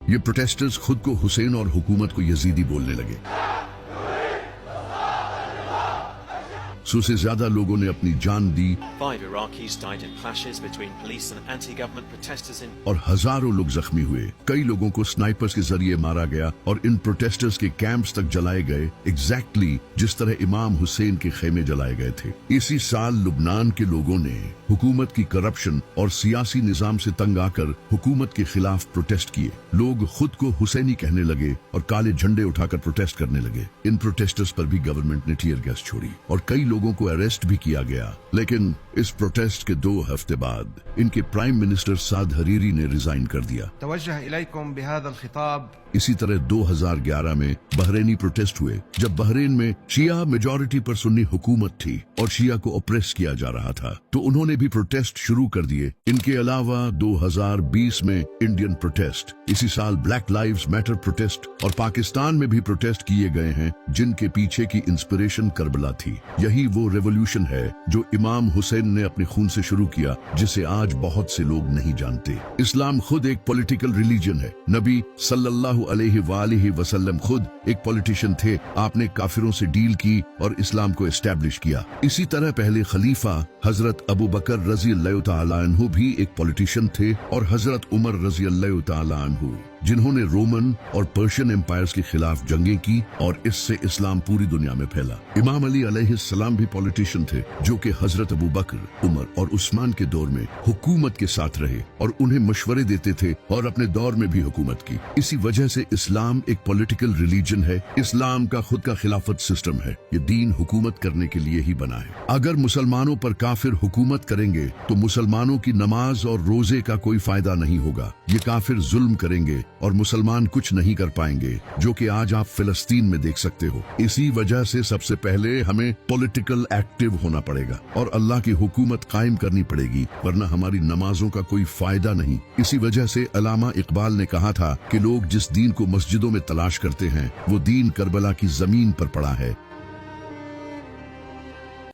ये प्रोटेस्टर्स खुद को हुसैन और हुकूमत को यजीदी बोलने लगे। 100 से ज्यादा लोगों ने अपनी जान दी 5 Iraqis died in clashes between police and anti-government protesters in और हजारों लोग जख्मी हुए। कई लोगों को स्नाइपर्स के जरिए मारा गया और इन प्रोटेस्टर्स के कैंप्स तक जलाए गए, एग्जैक्टली जिस तरह इमाम हुसैन के खेमे जलाए गए थे। इसी साल लुबनान के लोगों ने हुकूमत की करप्शन और सियासी निजाम से तंग आकर हुकूमत के खिलाफ प्रोटेस्ट किए। लोग खुद को हुसैनी कहने लगे और काले झंडे उठाकर प्रोटेस्ट करने लगे। इन प्रोटेस्टर्स पर भी गवर्नमेंट ने टीयर गैस छोड़ी और कई लोगों को अरेस्ट भी किया गया। लेकिन इस प्रोटेस्ट के 2 हफ्ते बाद इनके प्राइम मिनिस्टर साद हरीरी ने रिजाइन कर दिया। توجه إليكم بهذا الخطاب इसी तरह 2011 में बहरेनी प्रोटेस्ट हुए, जब बहरेन में शिया मेजॉरिटी पर सुन्नी हुकूमत थी और शिया को ऑप्रेस किया जा रहा था, तो उन्होंने भी प्रोटेस्ट शुरू कर दिए। इनके अलावा 2020 में इंडियन प्रोटेस्ट, इसी साल ब्लैक लाइव्स मैटर प्रोटेस्ट और पाकिस्तान में भी प्रोटेस्ट किए गए हैं, जिनके पीछे की इंस्पिरेशन करबला थी। यही वो रेवोल्यूशन है जो इमाम हुसैन ने अपने खून से शुरू किया, जिसे आज बहुत से लोग नहीं जानते। इस्लाम खुद एक पॉलिटिकल रिलीजन है। नबी सल्लल्लाहु अलैहि वसल्लम खुद एक पॉलिटिशियन थे। आपने काफिरों से डील की और इस्लाम को एस्टैब्लिश किया। इसी तरह पहले खलीफा हजरत अबू बकर रजी अल्लाह तआला अन्हु भी एक पॉलिटिशियन थे और हजरत उमर रजी अल्लाह तआला अन्हु, जिन्होंने रोमन और पर्शियन एम्पायर्स के खिलाफ जंगें की और इससे इस्लाम पूरी दुनिया में फैला। इमाम अली अलैहिस्सलाम भी पॉलिटिशियन थे, जो कि हजरत अबू बकर, उमर और उस्मान के दौर में हुकूमत के साथ रहे और उन्हें मशवरे देते थे और अपने दौर में भी हुकूमत की। इसी वजह से इस्लाम एक पॉलिटिकल रिलीजन है। इस्लाम का खुद का खिलाफत सिस्टम है। ये दीन हुकूमत करने के लिए ही बना है। अगर मुसलमानों पर काफिर हुकूमत करेंगे तो मुसलमानों की नमाज और रोजे का कोई फायदा नहीं होगा। ये काफिर जुल्म करेंगे और मुसलमान कुछ नहीं कर पाएंगे, जो कि आज आप फिलिस्तीन में देख सकते हो। इसी वजह से सबसे पहले हमें पॉलिटिकल एक्टिव होना पड़ेगा और अल्लाह की हुकूमत कायम करनी पड़ेगी, वरना हमारी नमाजों का कोई फायदा नहीं। इसी वजह से अल्लामा इकबाल ने कहा था कि लोग जिस दीन को मस्जिदों में तलाश करते हैं, वो दीन करबला की जमीन पर पड़ा है।